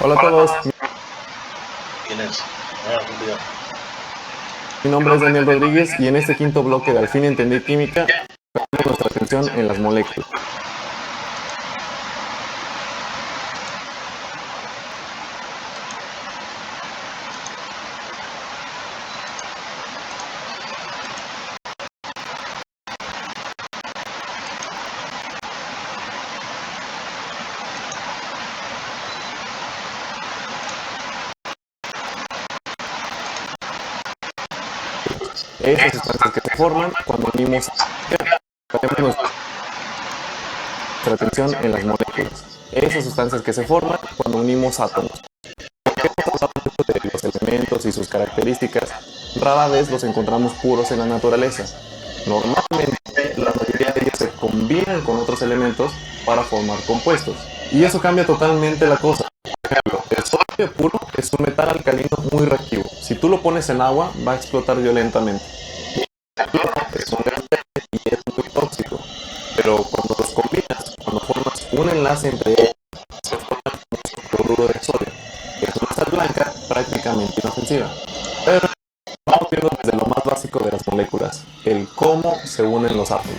Hola a todos, ¿Quién es? mi nombre es Daniel Rodríguez y en este quinto bloque de Al fin entendí química, ponemos nuestra atención en las moléculas. Esas sustancias que se forman cuando unimos ponemos nuestra atención en las moléculas. Esas sustancias que se forman cuando unimos átomos. Porque hemos hablado mucho de los elementos y sus características, rara vez los encontramos puros en la naturaleza. Normalmente, la mayoría de ellos se combinan con otros elementos para formar compuestos. Y eso cambia totalmente la cosa. Por ejemplo, el sodio puro es un metal alcalino muy reactivo. Si tú lo pones en agua, va a explotar violentamente. El cloro es un gas y es muy tóxico. Pero cuando los combinas, cuando formas un enlace entre ellos, se forma un cloruro de sodio, que es una sal blanca prácticamente inofensiva. Pero vamos viendo desde lo más básico de las moléculas, el cómo se unen los átomos.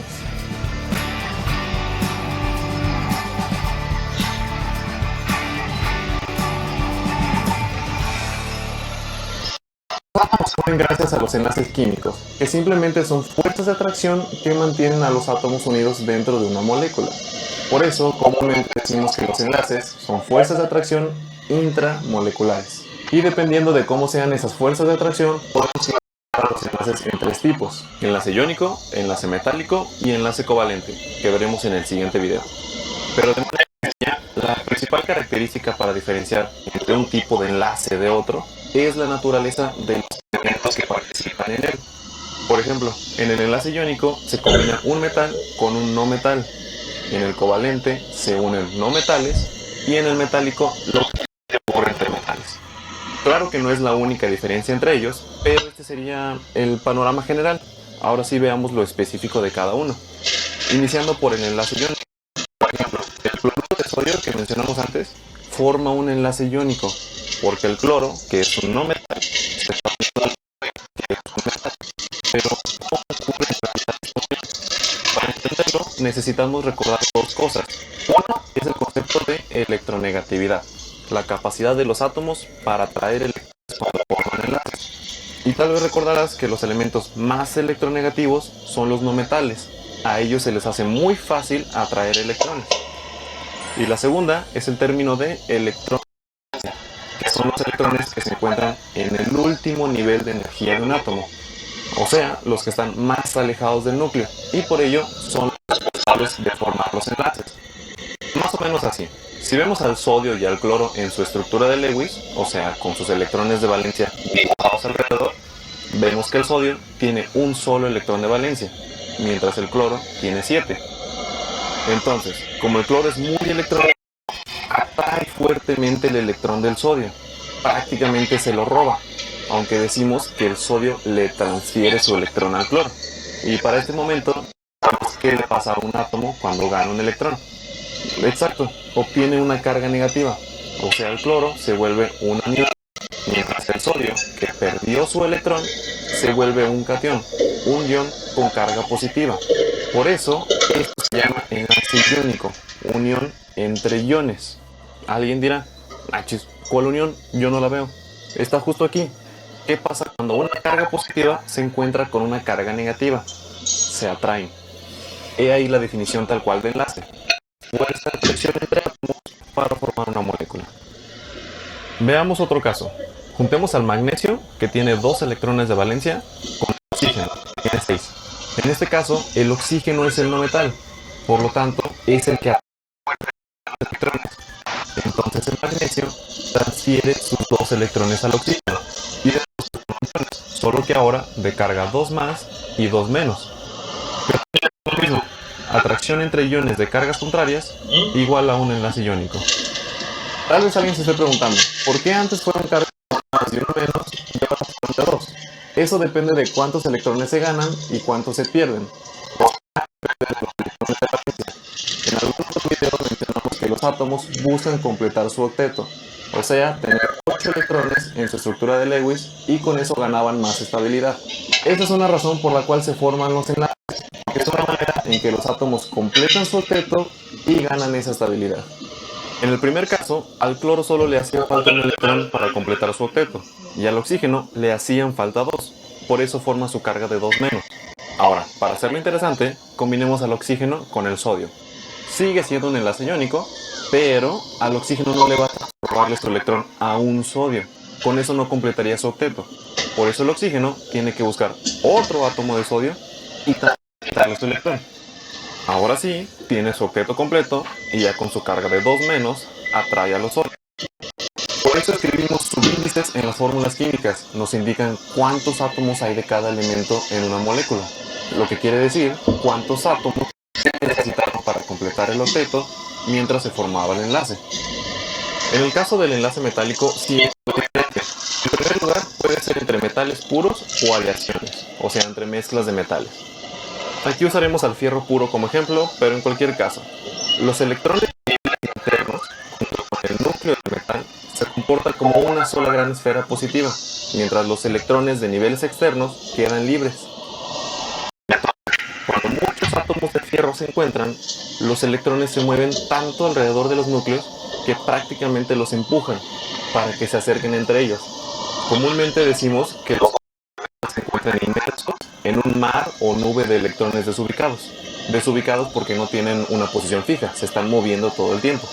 Los átomos se unen gracias a los enlaces químicos, que simplemente son fuerzas de atracción que mantienen a los átomos unidos dentro de una molécula. Por eso, comúnmente decimos que los enlaces son fuerzas de atracción intramoleculares. Y dependiendo de cómo sean esas fuerzas de atracción, podemos clasificar los enlaces en tres tipos: enlace iónico, enlace metálico y enlace covalente, que veremos en el siguiente video. Pero de manera sencilla, la principal característica para diferenciar entre un tipo de enlace de otro es la naturaleza de los elementos que participan en él. Por ejemplo, en el enlace iónico se combina un metal con un no metal. En el covalente se unen no metales y en el metálico lo que ocurre entre metales. Claro que no es la única diferencia entre ellos, pero este sería el panorama general. Ahora sí veamos lo específico de cada uno. Iniciando por el enlace iónico. Por ejemplo, el cloruro de sodio que mencionamos antes forma un enlace iónico, porque el cloro, que es un no metal, se está uniendo al que es un metal. Pero ¿cómo ocurre en realidad esto? Para entenderlo, necesitamos recordar dos cosas. Uno es el concepto de electronegatividad, la capacidad de los átomos para atraer electrones cuando forman enlaces. Y tal vez recordarás que los elementos más electronegativos son los no metales. A ellos se les hace muy fácil atraer electrones. Y la segunda es el término de electronegancia, que son los electrones que se encuentran en el último nivel de energía de un átomo, o sea, los que están más alejados del núcleo, y por ello son los responsables de formar los enlaces. Más o menos así. Si vemos al sodio y al cloro en su estructura de Lewis, o sea, con sus electrones de valencia dibujados alrededor, vemos que el sodio tiene un solo electrón de valencia, mientras el cloro tiene 7. Entonces, como el cloro es muy electrónico, atrae fuertemente el electrón del sodio, prácticamente se lo roba, aunque decimos que el sodio le transfiere su electrón al cloro. Y para este momento, ¿qué le pasa a un átomo cuando gana un electrón? Exacto, obtiene una carga negativa, o sea, el cloro se vuelve un anión, mientras el sodio, que perdió su electrón, se vuelve un catión, un ion con carga positiva. Por eso, esto se llama enlace iónico, unión entre iones. Alguien dirá, achis, ¿cuál unión? Yo no la veo. Está justo aquí. ¿Qué pasa cuando una carga positiva se encuentra con una carga negativa? Se atraen. He ahí la definición tal cual de enlace. Fuerza de atracción entre átomos para formar una molécula. Veamos otro caso. Juntemos al magnesio, que tiene 2 electrones de valencia, con el oxígeno, que tiene 6. En este caso, el oxígeno es el no metal, por lo tanto, es el que atrae los electrones. Entonces el magnesio transfiere sus 2 electrones al oxígeno y de solo que ahora de carga 2 más y 2 menos. Pero lo mismo, atracción entre iones de cargas contrarias igual a un enlace iónico. Tal vez alguien se esté preguntando, ¿por qué antes fueron cargas más y uno menos y ahora son de 2? Eso depende de cuántos electrones se ganan y cuántos se pierden. En algunos otros videos mencionamos que los átomos buscan completar su octeto, o sea, tener 8 electrones en su estructura de Lewis y con eso ganaban más estabilidad. Esta es una razón por la cual se forman los enlaces, porque es una manera en que los átomos completan su octeto y ganan esa estabilidad. En el primer caso, al cloro solo le hacía falta un electrón para completar su octeto, y al oxígeno le hacían falta 2, por eso forma su carga de 2 menos. Ahora, para hacerlo interesante, combinemos al oxígeno con el sodio. Sigue siendo un enlace iónico, pero al oxígeno no le va a robarle su electrón a un sodio. Con eso no completaría su octeto. Por eso el oxígeno tiene que buscar otro átomo de sodio y darle su electrón. Ahora sí, tiene su octeto completo y ya con su carga de 2 menos atrae a los sodios. Por eso escribimos subíndices en las fórmulas químicas. Nos indican cuántos átomos hay de cada elemento en una molécula. Lo que quiere decir cuántos átomos se necesitaron para completar el octeto mientras se formaba el enlace. En el caso del enlace metálico, sí es diferente. En primer lugar, puede ser entre metales puros o aleaciones, o sea, entre mezclas de metales. Aquí usaremos al fierro puro como ejemplo, pero en cualquier caso, los electrones internos, junto con el núcleo del metal, se comportan como una sola gran esfera positiva, mientras los electrones de niveles externos quedan libres. Cuando muchos átomos de fierro se encuentran, los electrones se mueven tanto alrededor de los núcleos que prácticamente los empujan para que se acerquen entre ellos. Comúnmente decimos que los se encuentran inmersos en un mar o nube de electrones desubicados. Desubicados porque no tienen una posición fija, se están moviendo todo el tiempo.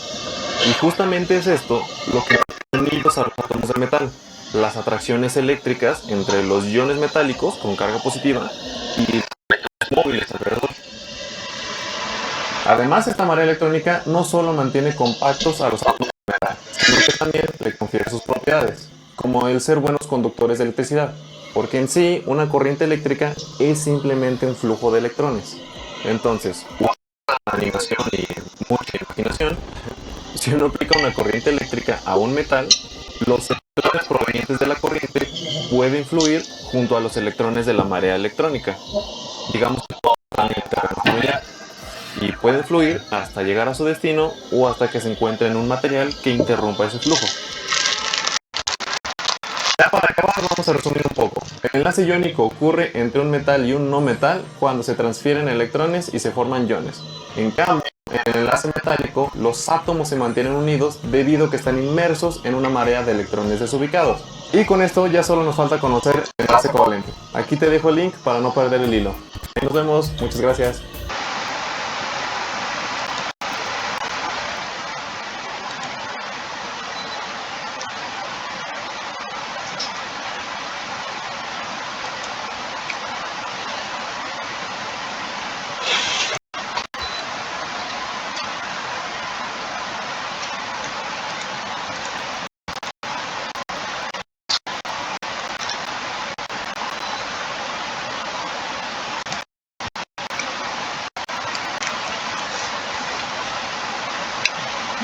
Y justamente es esto lo que unidos a los átomos de metal, las atracciones eléctricas entre los iones metálicos con carga positiva y los móviles alrededor. Además, esta marea electrónica no solo mantiene compactos a los átomos de metal, sino que también le confiere sus propiedades, como el ser buenos conductores de electricidad, porque en sí una corriente eléctrica es simplemente un flujo de electrones. Entonces, una animación y mucha imaginación, si uno aplica una corriente eléctrica a un metal, los electrones provenientes de la corriente pueden fluir junto a los electrones de la marea electrónica. Digamos que están en el terreno familiar y pueden fluir hasta llegar a su destino o hasta que se encuentre en un material que interrumpa ese flujo. Ya para acabar vamos a resumir un poco. El enlace iónico ocurre entre un metal y un no metal cuando se transfieren electrones y se forman iones. En cambio, en el enlace metálico, los átomos se mantienen unidos debido a que están inmersos en una marea de electrones desubicados. Y con esto ya solo nos falta conocer el enlace covalente. Aquí te dejo el link para no perder el hilo. Nos vemos, muchas gracias.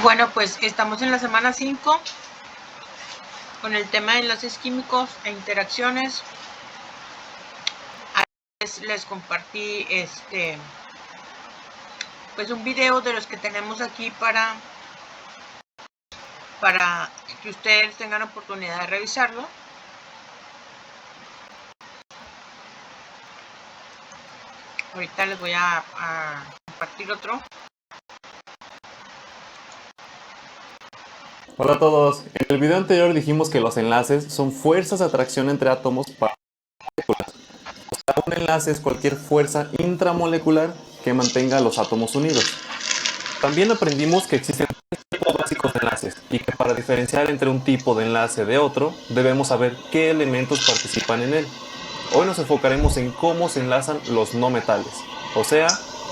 Bueno, pues estamos en la semana 5 con el tema de enlaces químicos e interacciones. Les compartí pues un video de los que tenemos aquí para que ustedes tengan oportunidad de revisarlo. Ahorita les voy a compartir otro. Hola a todos. En el video anterior dijimos que los enlaces son fuerzas de atracción entre átomos para moléculas. O sea, un enlace es cualquier fuerza intramolecular que mantenga los átomos unidos. También aprendimos que existen tres tipos básicos de enlaces y que para diferenciar entre un tipo de enlace de otro debemos saber qué elementos participan en él. Hoy nos enfocaremos en cómo se enlazan los no metales, o sea,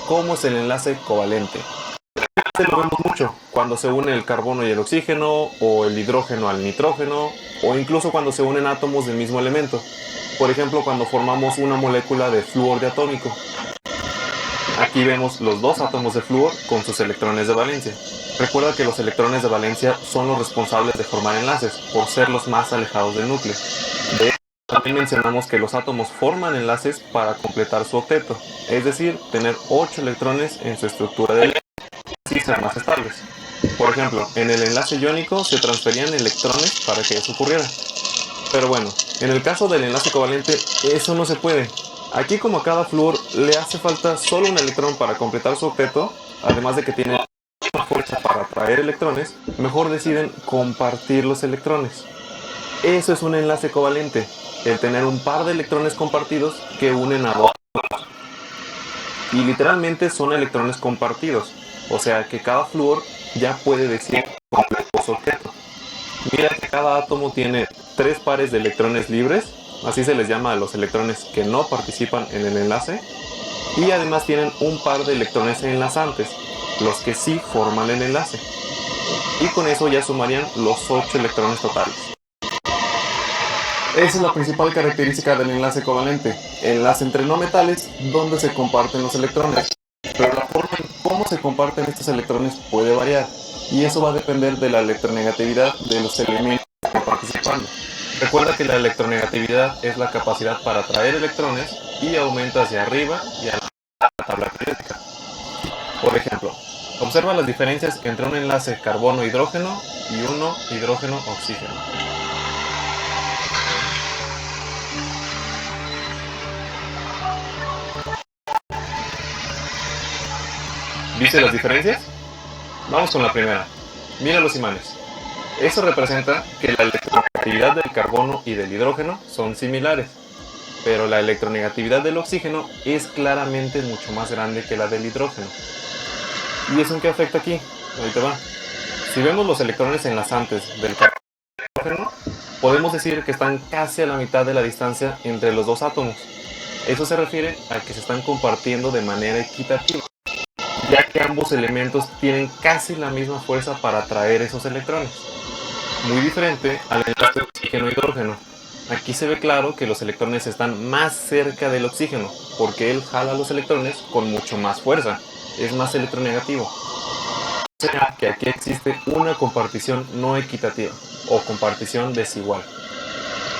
cómo es el enlace covalente. Este lo vemos mucho cuando se une el carbono y el oxígeno, o el hidrógeno al nitrógeno, o incluso cuando se unen átomos del mismo elemento. Por ejemplo, cuando formamos una molécula de flúor diatómico. Aquí vemos los dos átomos de flúor con sus electrones de valencia. Recuerda que los electrones de valencia son los responsables de formar enlaces, por ser los más alejados del núcleo. De hecho, también mencionamos que los átomos forman enlaces para completar su octeto, es decir, tener 8 electrones en su estructura de enlace, y ser más estables. Por ejemplo, en el enlace iónico se transferían electrones para que eso ocurriera. Pero bueno, en el caso del enlace covalente, eso no se puede. Aquí, como a cada flúor le hace falta solo un electrón para completar su octeto, además de que tiene una fuerza para atraer electrones, mejor deciden compartir los electrones. Eso es un enlace covalente, el tener un par de electrones compartidos que unen a dos. Y literalmente son electrones compartidos, o sea que cada flúor ya puede decir completo su octeto. Mira que cada átomo tiene 3 pares de electrones libres, así se les llama a los electrones que no participan en el enlace, y además tienen un par de electrones enlazantes, los que sí forman el enlace. Y con eso ya sumarían los 8 electrones totales. Esa es la principal característica del enlace covalente, enlace entre no metales donde se comparten los electrones. Pero la forma en cómo se comparten estos electrones puede variar, y eso va a depender de la electronegatividad de los elementos que están participando. Recuerda que la electronegatividad es la capacidad para atraer electrones y aumenta hacia arriba y a la tabla periódica. Por ejemplo, observa las diferencias entre un enlace carbono-hidrógeno y uno hidrógeno-oxígeno. ¿Viste las diferencias? Vamos con la primera. Mira los imanes. Eso representa que la electronegatividad del carbono y del hidrógeno son similares, pero la electronegatividad del oxígeno es claramente mucho más grande que la del hidrógeno. ¿Y eso en qué afecta aquí? Ahí te va. Si vemos los electrones enlazantes del carbono y del hidrógeno, podemos decir que están casi a la mitad de la distancia entre los dos átomos. Eso se refiere a que se están compartiendo de manera equitativa, ya que ambos elementos tienen casi la misma fuerza para atraer esos electrones. Muy diferente al enlace oxígeno-hidrógeno. Aquí se ve claro que los electrones están más cerca del oxígeno, porque él jala los electrones con mucho más fuerza, es más electronegativo. O sea que aquí existe una compartición no equitativa, o compartición desigual.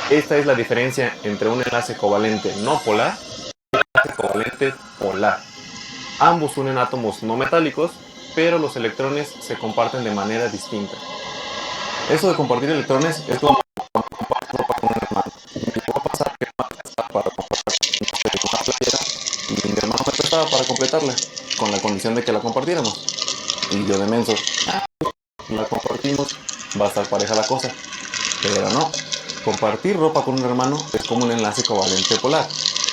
Esta es la diferencia entre un enlace covalente no polar y un enlace covalente polar. Ambos unen átomos no metálicos, pero los electrones se comparten de manera distinta. Eso de compartir electrones es como cuando compartes ropa con un hermano. Mi papá pasaba que me prestaba para comprar una playera y mi hermano me prestaba para completarla, con la condición de que la compartiéramos. Y yo de menso, la compartimos, va a estar pareja la cosa. Pero no, compartir ropa con un hermano es como un enlace covalente polar.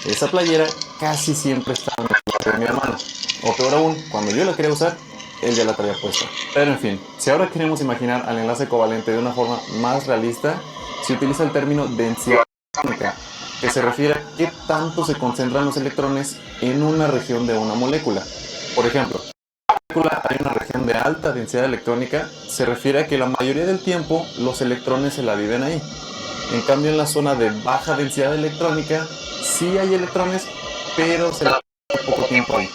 Esa playera casi siempre está en el cuarto de mi hermano. O peor aún, cuando yo la quería usar, él ya la traía puesta. Pero en fin, si ahora queremos imaginar al enlace covalente de una forma más realista, se utiliza el término densidad electrónica, que se refiere a qué tanto se concentran los electrones en una región de una molécula. Por ejemplo, en una molécula hay una región de alta densidad electrónica, se refiere a que la mayoría del tiempo los electrones se la viven ahí. En cambio, en la zona de baja densidad electrónica, sí hay electrones, pero se la viven poco tiempo ahí.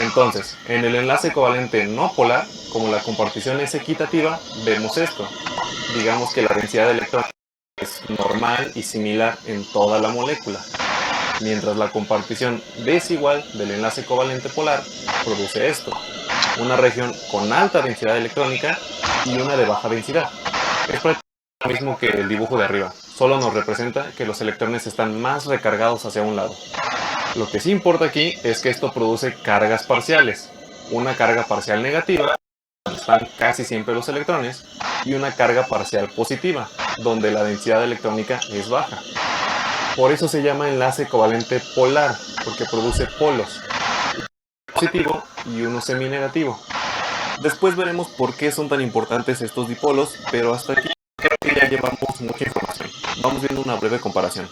Entonces, en el enlace covalente no polar, como la compartición es equitativa, vemos esto. Digamos que la densidad de electrones es normal y similar en toda la molécula, mientras la compartición desigual del enlace covalente polar produce esto: una región con alta densidad electrónica y una de baja densidad. Es prácticamente lo mismo que el dibujo de arriba, solo nos representa que los electrones están más recargados hacia un lado. Lo que sí importa aquí es que esto produce cargas parciales, una carga parcial negativa, donde están casi siempre los electrones, y una carga parcial positiva, donde la densidad electrónica es baja. Por eso se llama enlace covalente polar, porque produce polos. positivo y uno seminegativo. Después veremos por qué son tan importantes estos dipolos, pero hasta aquí creo que ya llevamos mucha información. Vamos viendo una breve comparación.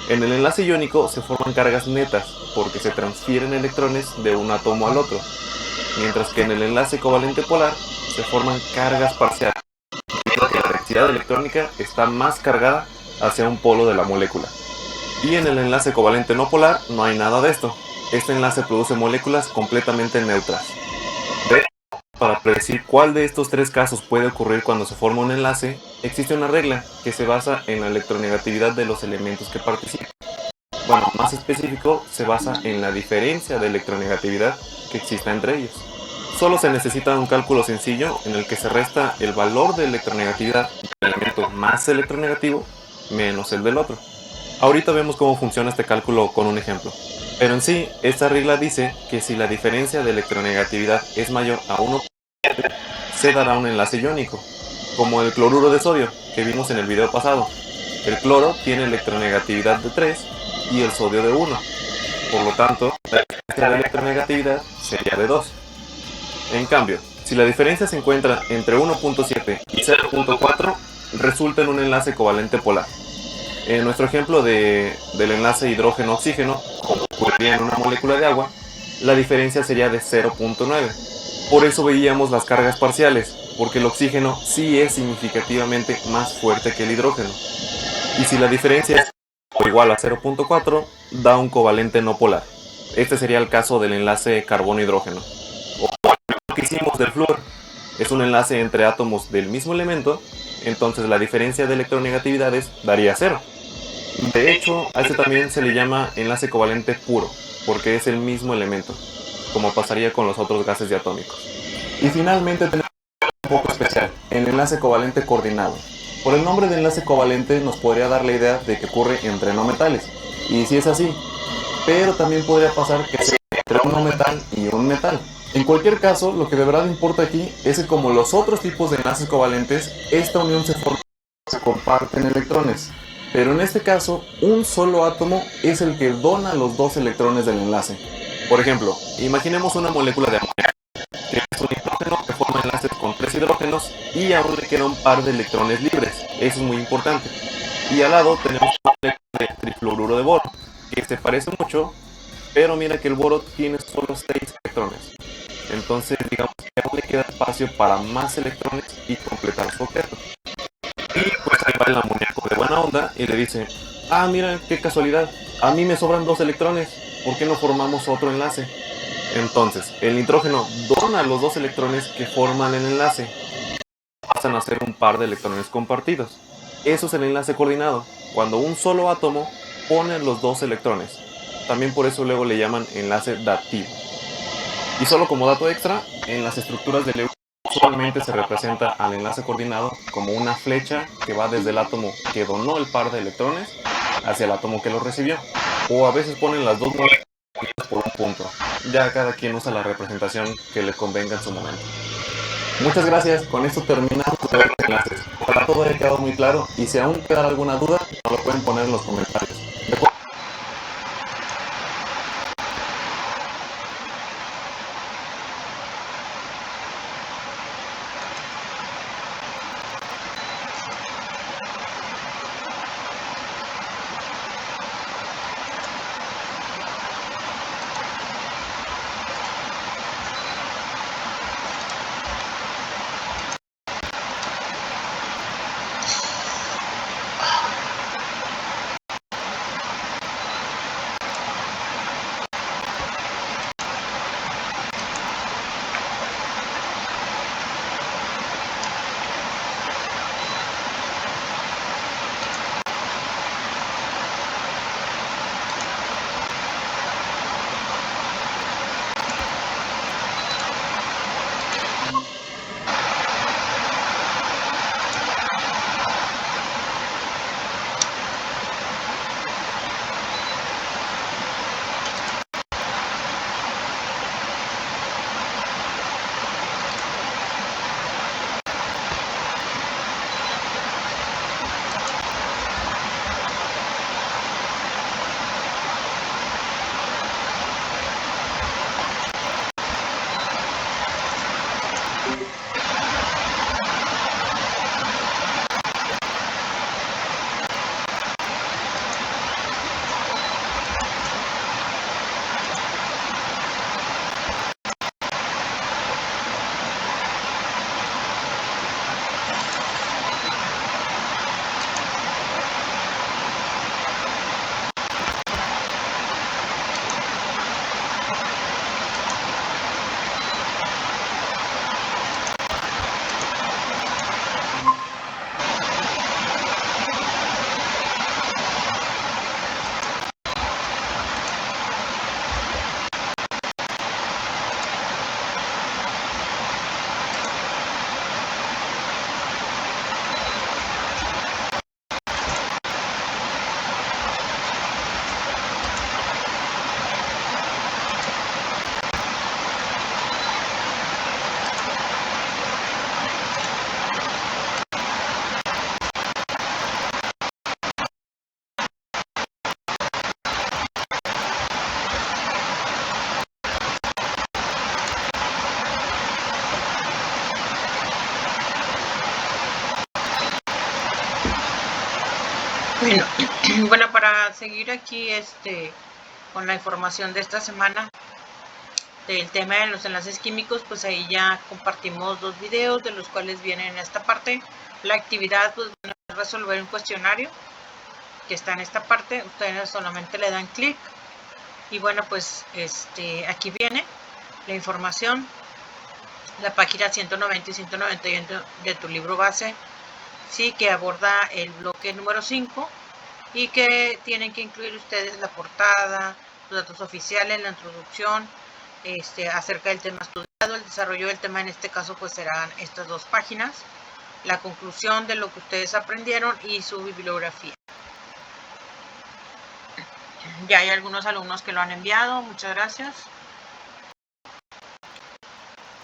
En el enlace iónico se forman cargas netas porque se transfieren electrones de un átomo al otro, mientras que en el enlace covalente polar se forman cargas parciales, debido a que la densidad electrónica está más cargada hacia un polo de la molécula. Y en el enlace covalente no polar no hay nada de esto. Este enlace produce moléculas completamente neutras. De hecho, para predecir cuál de estos tres casos puede ocurrir cuando se forma un enlace, existe una regla que se basa en la electronegatividad de los elementos que participan. Bueno, más específico, se basa en la diferencia de electronegatividad que exista entre ellos. Solo se necesita un cálculo sencillo en el que se resta el valor de electronegatividad del elemento más electronegativo menos el del otro. Ahorita vemos cómo funciona este cálculo con un ejemplo. Pero en sí, esta regla dice que si la diferencia de electronegatividad es mayor a 1, se dará un enlace iónico, como el cloruro de sodio que vimos en el video pasado. El cloro tiene electronegatividad de 3 y el sodio de 1. Por lo tanto, la diferencia de electronegatividad sería de 2. En cambio, si la diferencia se encuentra entre 1.7 y 0.4, resulta en un enlace covalente polar. En nuestro ejemplo del enlace hidrógeno-oxígeno, como ocurriría en una molécula de agua, la diferencia sería de 0.9. Por eso veíamos las cargas parciales, porque el oxígeno sí es significativamente más fuerte que el hidrógeno. Y si la diferencia es igual a 0.4, da un covalente no polar. Este sería el caso del enlace carbono-hidrógeno. O lo que hicimos del flúor. Es un enlace entre átomos del mismo elemento, entonces la diferencia de electronegatividades daría 0. De hecho, a este también se le llama enlace covalente puro, porque es el mismo elemento, como pasaría con los otros gases diatómicos. Y finalmente tenemos un poco especial, el enlace covalente coordinado. Por el nombre de enlace covalente nos podría dar la idea de que ocurre entre no metales, y sí es así, pero también podría pasar que sea entre un no metal y un metal. En cualquier caso, lo que de verdad importa aquí es que como los otros tipos de enlaces covalentes, esta unión se forma y se comparten electrones. Pero en este caso, un solo átomo es el que dona los dos electrones del enlace. Por ejemplo, imaginemos una molécula de amoníaco, que es un hidrógeno que forma enlaces con 3 hidrógenos y aún le queda un par de electrones libres. Eso es muy importante. Y al lado tenemos un molécula de trifluoruro de boro, que se parece mucho, pero mira que el boro tiene solo 6 electrones. Entonces digamos que aún le queda espacio para más electrones y completar su octeto. Y pues ahí va el amoníaco de buena onda y le dice, ah mira qué casualidad, a mí me sobran 2 electrones, ¿por qué no formamos otro enlace? Entonces el nitrógeno dona los 2 electrones que forman el enlace, pasan a ser un par de electrones compartidos. Eso es el enlace coordinado, cuando un solo átomo pone los 2 electrones. También por eso luego le llaman enlace dativo. Y solo como dato extra, en las estructuras de Lewis usualmente se representa al enlace coordinado como una flecha que va desde el átomo que donó el par de electrones hacia el átomo que lo recibió. O a veces ponen las dos moléculas por un punto. Ya cada quien usa la representación que le convenga en su momento. Muchas gracias, con esto terminamos de ver los enlaces. Ojalá todo haya quedado muy claro y si aún queda alguna duda, nos lo pueden poner en los comentarios. Bueno, para seguir aquí con la información de esta semana del tema de los enlaces químicos, pues ahí ya compartimos 2 videos de los cuales viene en esta parte. La actividad, pues van a resolver un cuestionario que está en esta parte. Ustedes solamente le dan clic y bueno, pues aquí viene la información, la página 190 y 191 de tu libro base, sí, que aborda el bloque número 5 y que tienen que incluir ustedes la portada, los datos oficiales, la introducción, acerca del tema estudiado. El desarrollo del tema en este caso pues serán estas 2 páginas, la conclusión de lo que ustedes aprendieron y su bibliografía. Ya hay algunos alumnos que lo han enviado, muchas gracias.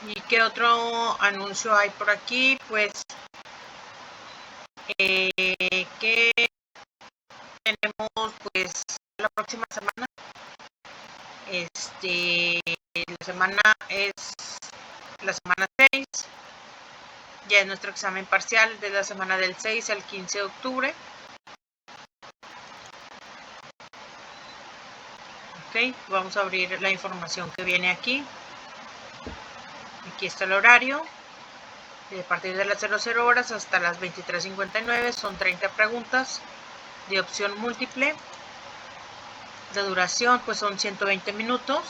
¿Y qué otro anuncio hay por aquí? Pues que tenemos pues la próxima semana. La semana es la semana 6. Ya es nuestro examen parcial de la semana del 6 al 15 de octubre. Ok, vamos a abrir la información que viene aquí. Aquí está el horario. A partir de las 00 horas hasta las 23:59 son 30 preguntas de opción múltiple. De duración pues son 120 minutos.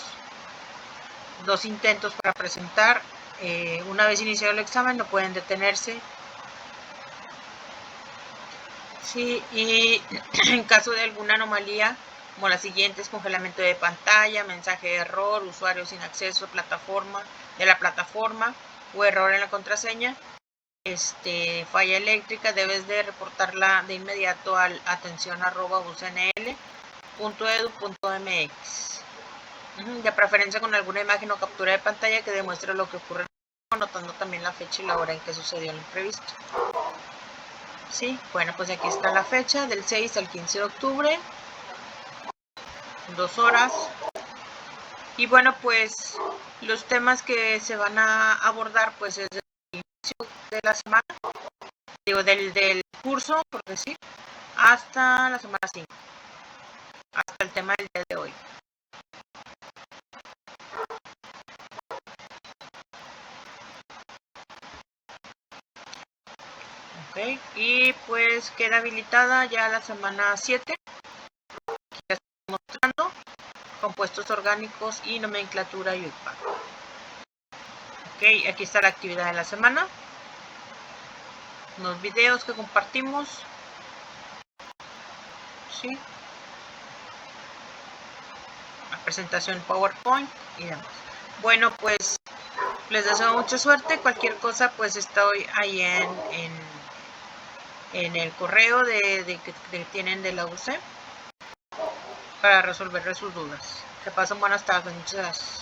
2 intentos para presentar. Una vez iniciado el examen no pueden detenerse. Sí, y en caso de alguna anomalía, como las siguientes: congelamiento de pantalla, mensaje de error, usuario sin acceso de la plataforma o error en la contraseña, falla eléctrica, debes de reportarla de inmediato al atención@ucnl.edu.mx. De preferencia con alguna imagen o captura de pantalla que demuestre lo que ocurre, anotando también la fecha y la hora en que sucedió el imprevisto. Sí, bueno, pues aquí está la fecha, del 6 al 15 de octubre, 2 horas. Y bueno, pues los temas que se van a abordar pues desde el inicio de la semana, digo, del curso, por decir, hasta la semana 5, hasta el tema del día de hoy. Okay. Y pues queda habilitada ya la semana 7, ya estoy mostrando compuestos orgánicos y nomenclatura UPAC. Ok, aquí está la actividad de la semana, unos videos que compartimos, ¿sí? La presentación PowerPoint y demás. Bueno, pues les deseo mucha suerte. Cualquier cosa pues estoy ahí en el correo que tienen de la UC para resolver sus dudas. Que pasen buenas tardes, muchas gracias.